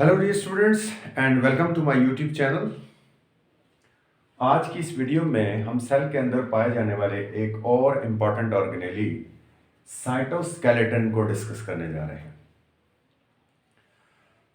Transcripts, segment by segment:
Hello dear students and welcome to my YouTube channel. आज की इस वीडियो में हम सेल के अंदर पाए जाने वाले एक और इम्पॉर्टेंट ऑर्गेनेली साइटोस्केलेटन को डिस्कस करने जा रहे हैं।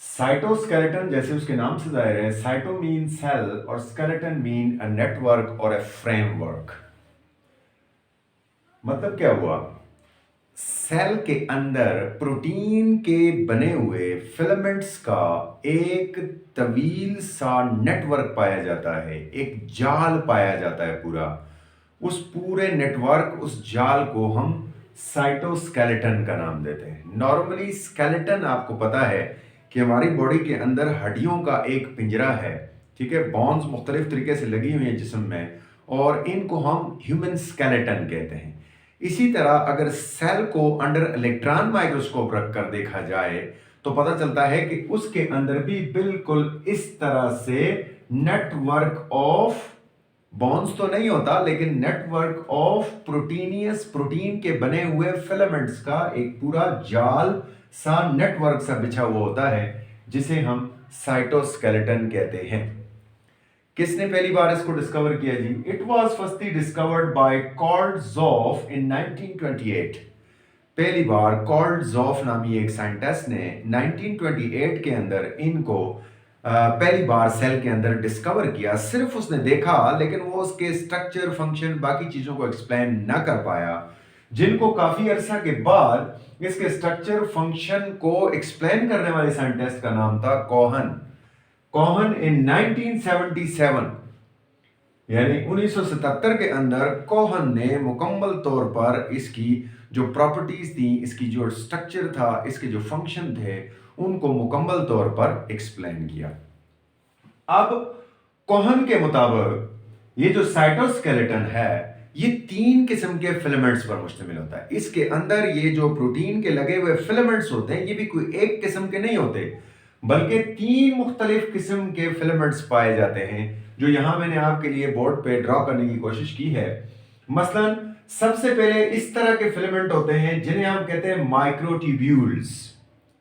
साइटोस्केलेटन जैसे उसके नाम से जाहिर है, साइटो मीन सेल और स्केलेटन मीन अ नेटवर्क और अ फ्रेमवर्क। मतलब क्या हुआ, सेल के अंदर प्रोटीन के बने हुए फिलामेंट्स का एक तवील सा नेटवर्क पाया जाता है, एक जाल पाया जाता है पूरा। उस पूरे नेटवर्क, उस जाल को हम साइटोस्केलेटन का नाम देते हैं। नॉर्मली स्केलेटन आपको पता है कि हमारी बॉडी के अंदर हड्डियों का एक पिंजरा है, ठीक है। बोन्स मुख्तलिफ तरीके से लगी हुई हैं जिस्म में, और इनको हम ह्यूमन स्केलेटन कहते हैं। इसी तरह अगर सेल को अंडर इलेक्ट्रॉन माइक्रोस्कोप रखकर देखा जाए तो पता चलता है कि उसके अंदर भी बिल्कुल इस तरह से नेटवर्क ऑफ बॉन्ड्स तो नहीं होता, लेकिन नेटवर्क ऑफ प्रोटीनियस, प्रोटीन के बने हुए फिलामेंट्स का एक पूरा जाल सा, नेटवर्क सा बिछा हुआ होता है, जिसे हम साइटोस्केलेटन कहते हैं। किसने पहली बार इसको डिस्कवर किया जी? It was firstly discovered by Koltzoff in 1928। पहली बार कॉल्ट्जॉफ नामी एक साइंटिस्ट ने 1928 के अंदर इनको पहली बार सेल के अंदर डिस्कवर किया। सिर्फ उसने देखा, लेकिन वो उसके स्ट्रक्चर, फंक्शन, बाकी चीजों को एक्सप्लेन ना कर पाया, जिनको काफी अरसा के बाद इसके स्ट्रक्चर, फंक्शन को एक्सप्लेन करने वाले साइंटिस्ट का नाम था कोहन। कोहन इन 1977 यानी 1977 के अंदर कोहन ने मुकम्मल तौर पर इसकी जो प्रॉपर्टीज थी, इसकी जो स्ट्रक्चर था, इसके जो फंक्शन थे, उनको मुकम्मल तौर पर एक्सप्लेन किया। अब कोहन के मुताबिक ये जो साइटोस्केलेटन है, ये 3 किस्म के फिलामेंट्स पर मुश्तमिल होता है। इसके अंदर ये जो प्रोटीन के लगे हुए फिलामेंट्स होते हैं, ये भी कोई एक किस्म के नहीं होते, बल्कि 3 मुख्तलिफ किस्म के फिलामेंट्स पाए जाते हैं, जो यहां मैंने आपके लिए बोर्ड पे ड्रॉ करने की कोशिश की है। मसलन सबसे पहले इस तरह के फिलामेंट होते हैं जिन्हें हम कहते हैं माइक्रोट्यूब्यूल्स।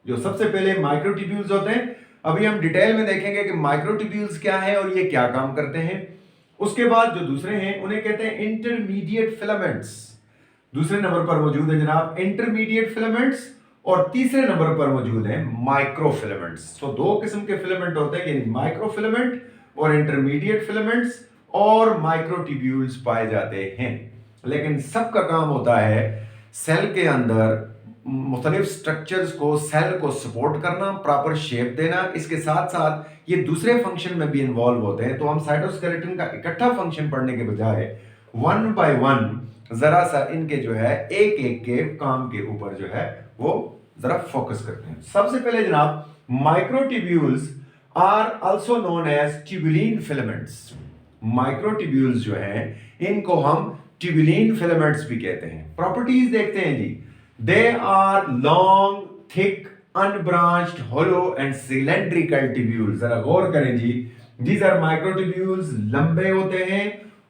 जो सबसे पहले माइक्रोट्यूब्यूल्स होते हैं, अभी हम डिटेल में देखेंगे कि माइक्रोट्यूब्यूल्स क्या है और ये क्या काम करते हैं। उसके बाद जो दूसरे हैं उन्हें कहते हैं इंटरमीडिएट फिलामेंट्स। दूसरे नंबर पर मौजूद है जनाब इंटरमीडिएट फिलामेंट्स, और तीसरे नंबर पर मौजूद है माइक्रोफिलामेंट्स। तो 2 किस्म के फिलामेंट होते हैं, यानी माइक्रोफिलामेंट और इंटरमीडिएट फिलामेंट्स, और माइक्रोट्यूब्यूल्स पाए जाते हैं। लेकिन सबका काम होता है सेल के अंदर मुख्तलिफ स्ट्रक्चर्स को, सेल को सपोर्ट करना, प्रॉपर शेप देना। इसके साथ साथ ये दूसरे फंक्शन में भी इन्वॉल्व होते हैं। तो हम साइटोस्केलेटन का इकट्ठा फंक्शन पढ़ने के बजाय वन बाय वन जरा सा इनके जो है एक एक के काम के ऊपर जो है वो जरा फोकस करते हैं। सबसे पहले जनाब, microtubules are also known as tubulin filaments. Microtubules जो हैं, इनको हम ट्यूबुलिन फिलामेंट्स भी कहते हैं। प्रॉपर्टीज देखते हैं जी। They are long, thick, unbranched, hollow and cylindrical tubules. जरा गौर करें जी, दीज आर माइक्रोट्यूब्यूल्स। लंबे होते हैं,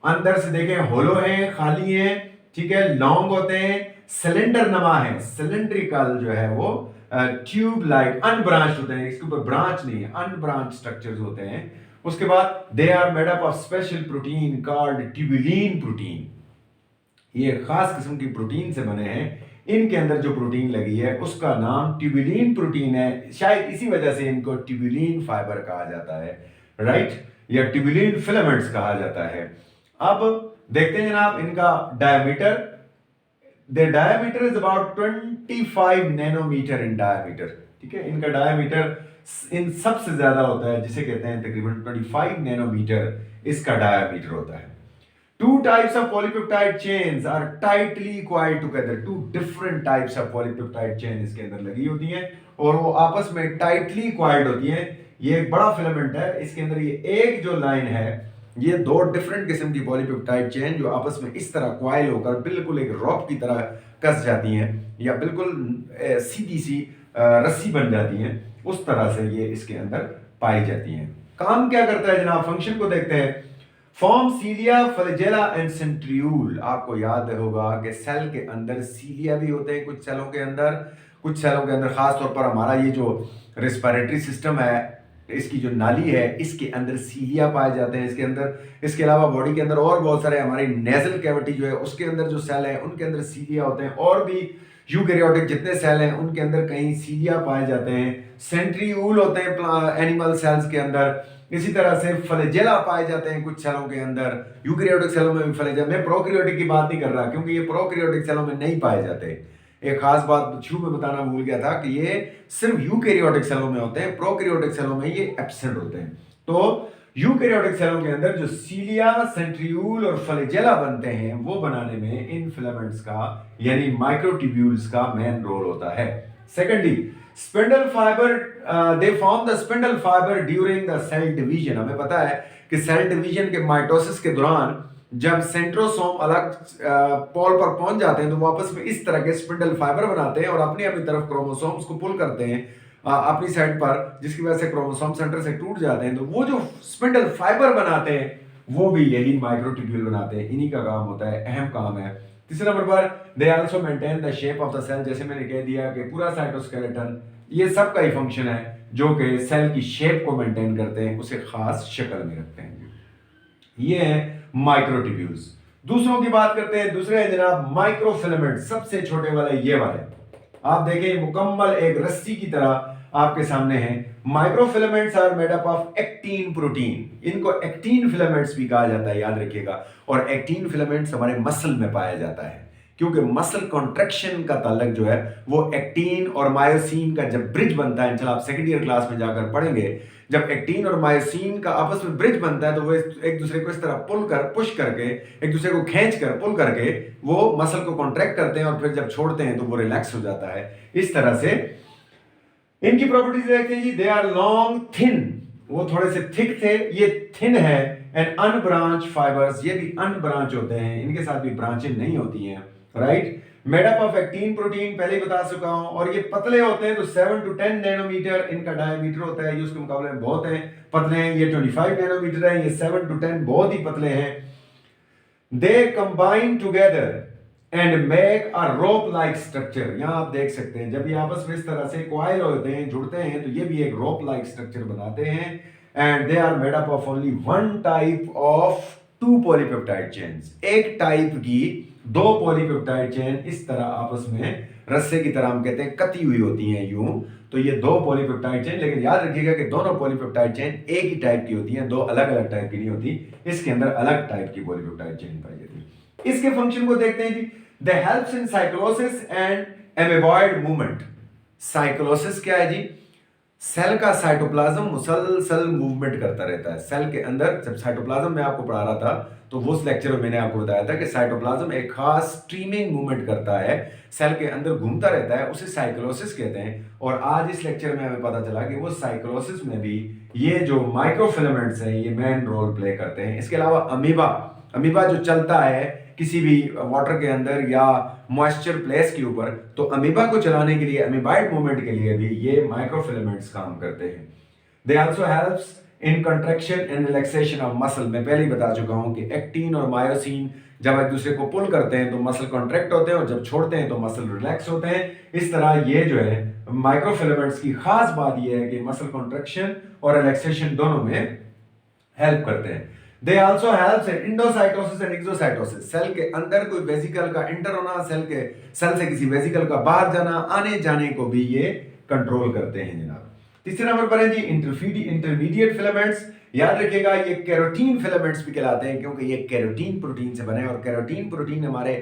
अंदर से देखें होलो हैं, खाली हैं, ठीक है, लॉन्ग होते हैं, सिलेंडर नमा है, सिलेंड्रिकल जो है वो ट्यूब लाइक, अनब्रांच होते हैं, इसके ऊपर ब्रांच नहीं है, अनब्रांच स्ट्रक्चर्स होते हैं। उसके बाद they are made up of special protein called tubulin protein. ये खास किस्म की प्रोटीन से बने हैं। इनके अंदर जो प्रोटीन लगी है उसका नाम ट्यूबुलिन प्रोटीन है। शायद इसी वजह से इनको ट्यूबुलिन फाइबर कहा जाता है, राइट, या ट्यूबुलिन फिलामेंट्स कहा जाता है। अब देखते हैं जनाब इनका diameter. The diameter is about 25 nanometre in diameter, ठीक है। इनका डायमीटर इन सबसे ज्यादा होता है, जिसे कहते हैं तकरीबन 25 नैनोमीटर इसका डायमीटर होता है। 2 types of polypeptide chains are tightly coiled together। 2 different types of polypeptide chain इसके अंदर लगी होती हैं और वो आपस में टाइटली coiled होती हैं। ये एक बड़ा फिलामेंट है, इसके अंदर ये एक जो लाइन है, ये 2 डिफरेंट किस्म की पॉलीपेप्टाइड चेन जो आपस में इस तरह क्वाइल होकर बिल्कुल एक रॉप की तरह कस जाती हैं, या बिल्कुल सीधी सी रस्सी बन जाती हैं, उस तरह से ये इसके अंदर पाई जाती हैं। काम क्या करता है जनाब, फंक्शन को देखते हैं। Form cilia, flagella and centriole. आपको याद होगा कि सेल के अंदर सीलिया भी होते हैं कुछ सेलों के अंदर, कुछ सेलों के अंदर खास तौर पर हमारा ये जो रेस्पिरेटरी सिस्टम है, इसकी जो नाली है, इसके अंदर सीलिया पाए जाते हैं इसके अंदर। इसके अलावा बॉडी के अंदर और बहुत सारे हमारी नेजल कैविटी जो है उसके अंदर जो सेल है उनके अंदर सीलिया होते हैं, और भी यूकैरियोटिक जितने सेल हैं उनके अंदर कहीं सीलिया पाए जाते हैं। सेंट्रीयूल होते हैं एनिमल सेल्स के अंदर। इसी तरह से फ्लैजेला पाए जाते हैं कुछ सेलों के अंदर। यूकैरियोटिक सेलों में भी फ्लैजेला, मैं प्रोकैरियोटिक की बात नहीं कर रहा क्योंकि ये प्रोकैरियोटिक सेलों में नहीं पाए जाते। एक खास बात शुरू में बताना भूल गया था कि ये सिर्फ यूकैरियोटिक सेलों में होते हैं, प्रोकैरियोटिक सेलों में ये एब्सेंट होते हैं। तो यूकैरियोटिक सेलों के अंदर जो सीलिया, सेंट्रियूल और फ्लैजेला बनते हैं वो बनाने में इन फिलामेंट्स का यानी माइक्रोट्यूब्यूल्स का मेन रोल होता है। Secondly, spindle fibre, they form the spindle fibre during the cell division. हमें पता है कि सेल डिवीजन के माइटोसिस के दौरान जब सेंट्रोसोम अलग पोल पर पहुंच जाते हैं तो वापस में इस तरह के स्पिंडल फाइबर बनाते हैं और अपनी अपनी तरफ क्रोमोसोम्स को पुल करते हैं अपनी साइड पर, जिसकी वजह से क्रोमोसोम सेंटर से टूट जाते हैं। तो वो जो स्पिंडल फाइबर बनाते हैं वो भी यही माइक्रोट्यूब्यूल बनाते हैं, इन्हीं का काम होता है, अहम काम है। तीसरे नंबर पर they also maintain the shape of the cell. जैसे मैंने कह दिया कि पूरा साइटोस्केलेटन ये सब का ही फंक्शन है जो कि सेल की शेप को मेंटेन करते हैं, उसे खास शक्ल में रखते हैं। ये है माइक्रोट्यूब्यूल्स। दूसरों की बात करते हैं, दूसरे है जनाब माइक्रोफिलामेंट, सबसे छोटे वाले ये वाले। आप देखें मुकम्मल एक रस्सी की तरह आपके सामने है। Microfilaments are made up of actin protein. इनको एक्टिन फिलामेंट्स भी कहा जाता है, याद रखिएगा। और एक्टिन फिलामेंट्स हमारे मसल में पाया जाता है क्योंकि मसल कॉन्ट्रैक्शन का ताल्लुक जो है वो एक्टिन और मायोसिन का जब ब्रिज बनता है, इंशाल्लाह आप सेकंड ईयर क्लास में जाकर पढ़ेंगे, जब एक्टिन और मायोसिन का आपस में ब्रिज बनता है तो वो एक दूसरे को इस तरह पुश करके, एक दूसरे को खींच कर पुल करके वो मसल को कॉन्ट्रैक्ट करते हैं और फिर जब छोड़ते हैं तो वो रिलैक्स हो जाता है। इस तरह से इनकी प्रॉपर्टीज देखते हैं जी। दे आर लॉन्ग थिन, वो थोड़े से थिक थे, ये थिन है। एंड अनब्रांच फाइबर्स, ये भी अनब्रांच होते हैं, इनके साथ भी ब्रांचें नहीं होती हैं, right. Made up of actin protein, पहले ही बता चुका हूं। और ये पतले होते हैं तो 7 to 10 नैनोमीटर इनका डायमीटर होता है, ये उसके मुकाबले में बहुत हैं पतले हैं। ये 25 नैनोमीटर है, ये 7 to 10 बहुत ही पतले हैं। They combine together and make a rope like structure. यहां आप देख सकते हैं जब ये आपस में इस तरह से कॉइल होते हैं, जुड़ते हैं, तो ये भी एक रोप लाइक स्ट्रक्चर बनाते हैं। And they are made up of only one type of 2 polypeptide chains. एक टाइप की 2 पॉलीपेप्टाइड चेन इस तरह आपस में रस्से की तरह, हम कहते हैं, कती हुई होती हैं यूं। तो ये 2 पॉलीपेप्टाइड चेन, लेकिन याद रखिएगा कि दोनों पॉलीपेप्टाइड चेन एक ही टाइप की होती हैं, 2 अलग अलग टाइप की नहीं होती। इसके अंदर अलग टाइप की पॉलीपेप्टाइड चेन पाई जाती है। इसके फंक्शन को देखते हैं जी। They helps in cyclosis and amoeboid movement. Cyclosis क्या है जी? सेल का साइटोप्लाज्म मुसलसल मूवमेंट करता रहता है। सेल के अंदर जब साइटोप्लाज्म में आपको पढ़ा रहा था तो उस लेक्चर में मैंने आपको बताया था कि साइटोप्लाज्म एक खास स्ट्रीमिंग मूवमेंट करता है, सेल के अंदर घूमता रहता है, उसे साइक्लोसिस कहते हैं। और आज इस लेक्चर में हमें पता चला कि वो साइक्लोसिस में भी ये जो माइक्रोफिलामेंट्स हैं ये मेन रोल प्ले करते हैं। इसके अलावा अमीबा जो चलता है किसी भी वाटर के अंदर या मॉइस्चर प्लेस के ऊपर, तो अमीबा को चलाने के लिए, अमीबाइड मूवमेंट के लिए भी ये माइक्रोफिलामेंट्स काम करते हैं। They also helps in contraction and relaxation of muscle. मैं पहले ही बता चुका हूं कि एक्टिन और मायोसिन जब एक दूसरे को पुल करते हैं तो मसल कॉन्ट्रैक्ट होते हैं और जब छोड़ते हैं तो मसल रिलैक्स होते हैं। इस तरह ये जो है माइक्रोफिलामेंट्स की खास बात ये है कि मसल कॉन्ट्रैक्शन और रिलैक्सेशन दोनों में हेल्प करते हैं। They also helps in endocytosis and exocytosis। Cell के अंदर कोई वेसिकल का इंटर होना, सेल से किसी वेसिकल का बाहर जाना, आने जाने को भी ये कंट्रोल करते हैं जनाब। तीसरे नंबर पर है जी इंटरमीडिएट फिलामेंट्स। याद रखिएगा ये कैरोटीन फिलामेंट्स भी कहलाते हैं क्योंकि ये कैरोटीन प्रोटीन से बने हैं। और कैरोटीन प्रोटीन हमारे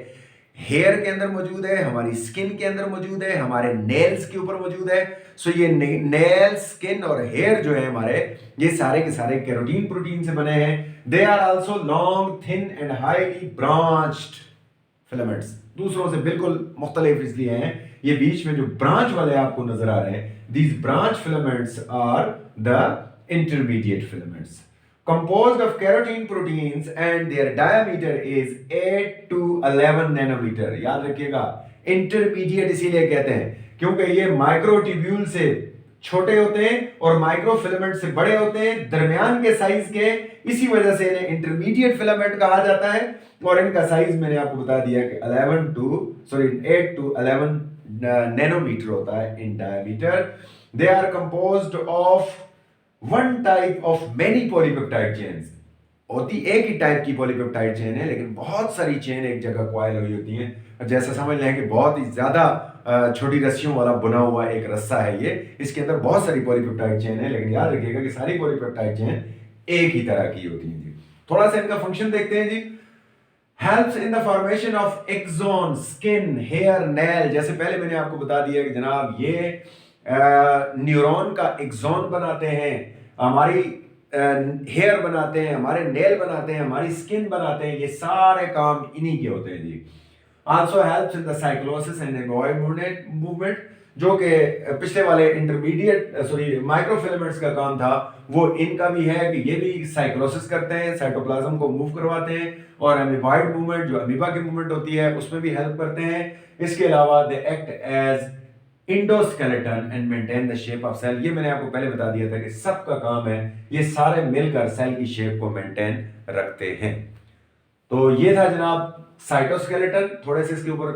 हेयर के अंदर मौजूद है, हमारी स्किन के अंदर मौजूद है, हमारे नेल्स के ऊपर मौजूद है। सो ये नेल, स्किन और हेयर जो है हमारे, ये सारे के सारे कैरोटीन प्रोटीन से बने हैं। They are also long, thin and highly branched filaments. दूसरों से बिल्कुल मुख्तलिफ इसलिए हैं, ये बीच में जो ब्रांच वाले आपको नजर आ रहे हैं, these branch filaments are the intermediate filaments composed of keratin proteins and their diameter is 8 to 11 nanometre. याद रखिएगा इंटरमीडिएट इसीलिए कहते हैं क्योंकि ये माइक्रोट्यूब्यूल से छोटे होते हैं और माइक्रोफिलामेंट से बड़े होते हैं, दरमियान के साइज के। इसी वजह से इन्हें इंटरमीडिएट फिलामेंट कहा जाता है। और इनका साइज मैंने आपको बता दिया कि 8 to 11 नैनोमीटर होता है in diameter. They are composed of one type of many polypeptide chains. होती एक ही टाइप की पॉलीपेप्टाइड चेन है, लेकिन बहुत सारी चेन एक जगह कॉइल हुई होती हैं। जैसा समझ लें कि बहुत ही ज्यादा छोटी रस्सियों वाला बुना हुआ एक रस्सा है ये, इसके अंदर बहुत सारी पॉलीपेप्टाइड चेन है, लेकिन याद रखिएगा कि सारी पॉलीपेप्टाइड चेन एक ही तरह की होती हैं जी। थोड़ा सा इनका फंक्शन देखते हैं जी। Helps in the formation of axon, skin, hair, nail. जैसे पहले मैंने आपको बता दिया कि जनाब ये न्यूरॉन का एक्सोन बनाते हैं, हमारी हेयर बनाते हैं, हमारे नेल बनाते हैं, हमारी स्किन बनाते हैं, ये सारे काम इन्हीं के होते हैं जी। Also helps in the cyclosis and amoeboid movement, जो कि पिछले वाले इंटरमीडिएट माइक्रोफिलामेंट्स का काम था, वो इनका भी है कि ये भी साइक्लोसिस करते हैं, साइटोप्लाज्म को मूव करवाते हैं, और एमीबॉयड मूवमेंट जो अमीबा की मूवमेंट होती है उसमें भी हेल्प करते हैं। इसके अलावा they act as endoskeleton and maintain the shape of cell. ये मैंने आपको पहले बता दिया था कि सबका काम है, ये सारे मिलकर सेल की शेप को मेंटेन रखते हैं। तो ये था जनाब साइटोस्केलेटन। थोड़े से इसके ऊपर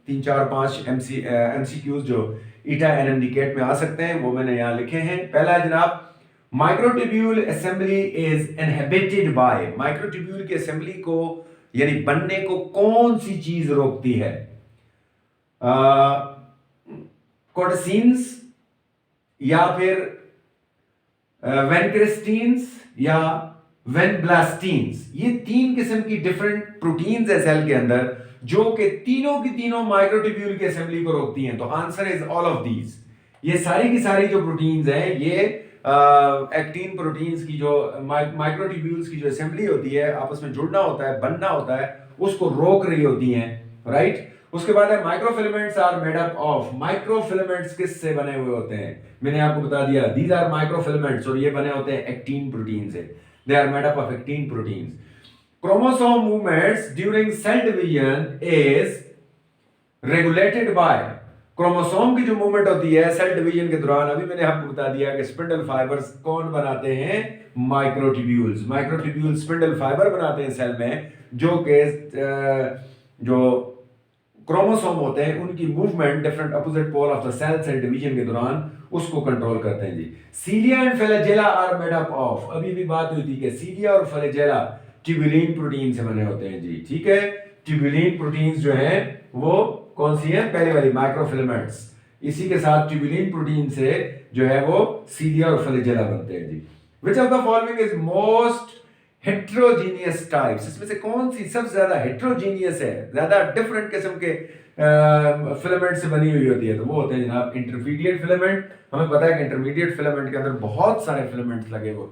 3 4 5 एमसीक्यूज जो ईटा एनएमडीकेट में आ सकते हैं वो मैंने यहाँ लिखे हैं। पहला है जनाब microtubule assembly is inhibited by. Microtubule की असेंबली को यानी बनने को कौन सी चीज रोकती है? कोडसिन्स या फिर वेनक्रिस्टीन्स या वेनब्लास्टीन्स। ये 3 किस्म की डिफरेंट प्रोटीन्स है सेल के अंदर, जो कि तीनों की तीनों माइक्रोट्यूब्यूल की असेंबली को रोकती हैं। तो answer is all of these. ये सारी की सारी जो प्रोटीन्स हैं, ये एक्टिन प्रोटीन्स की जो माइक्रोट्यूब्यूल्स की जो असेंबली होती है, आपस में जुड़ना होता है, बनना होता है, उसको रोक रही होती हैं, राइट। उसके बाद है microfilaments are made up of. Microfilaments किससे बने हुए होते हैं? मैंने आपको बता दिया, दीज आर माइक्रोफिलामेंट्स, और ये बने होते हैं एक्टिन प्रोटीन से। They are made up of actin proteins. Chromosome movements during cell division is regulated by. Chromosome की जो मूवमेंट होती है सेल डिवीजन के दौरान, अभी मैंने आपको बता दिया कि स्पिंडल फाइबर्स कौन बनाते हैं? माइक्रोट्यूब्यूल्स। माइक्रोट्यूब्यूल स्पिंडल फाइबर बनाते हैं सेल में, जो कि जो क्रोमोसोम होते हैं उनकी movement different opposite pole of the cell division के दौरान उसको कंट्रोल करते हैं जी। Cilia and flagella are made up of. अभी भी बात हुई थी कि सीलिया और फ्लैजेला ट्यूबुलिन प्रोटीन से बने होते हैं जी, ठीक है। ट्यूबुलिन प्रोटीन्स जो हैं वो कौन सी है? पहले वाली माइक्रोफिलामेंट्स। इसी के साथ ट्यूबुलिन प्रोटीन से जो है वो सीलिया और फ्लैजेला बनते हैं जी। Which of the following is most heterogeneous types? इसमें से कौन सी सबसे ज्यादा हेट्रोजीनियस है, ज्यादा डिफरेंट किस्म के फिलामेंट से बनी हुई होती है? तो वो होते हैं जनाब इंटरमीडिएट फिलामेंट। हमें पता है कि इंटरमीडिएट फिलामेंट के अंदर बहुत सारे फिलामेंट्स लगे हुए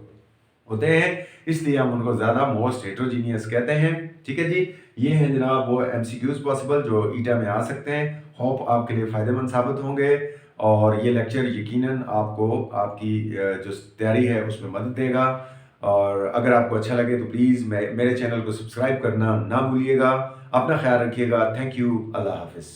होते हैं, इसलिए हम उनको ज्यादा मोस्ट हेट्रोजीनियस कहते हैं, ठीक है जी। ये हैं जनाब वो एमसीक्यूज पॉसिबल जो ईटा में आ सकते हैं। होप आपके लिए फायदेमंद साबित होंगे, और ये लेक्चर यकीनन आपको आपकी जो तैयारी है उसमें मदद देगा। और अगर आपको अच्छा लगे तो प्लीज़ मेरे चैनल को सब्सक्राइब करना ना भूलिएगा। अपना ख्याल रखिएगा। Thank you. अल्लाह हाफिज़।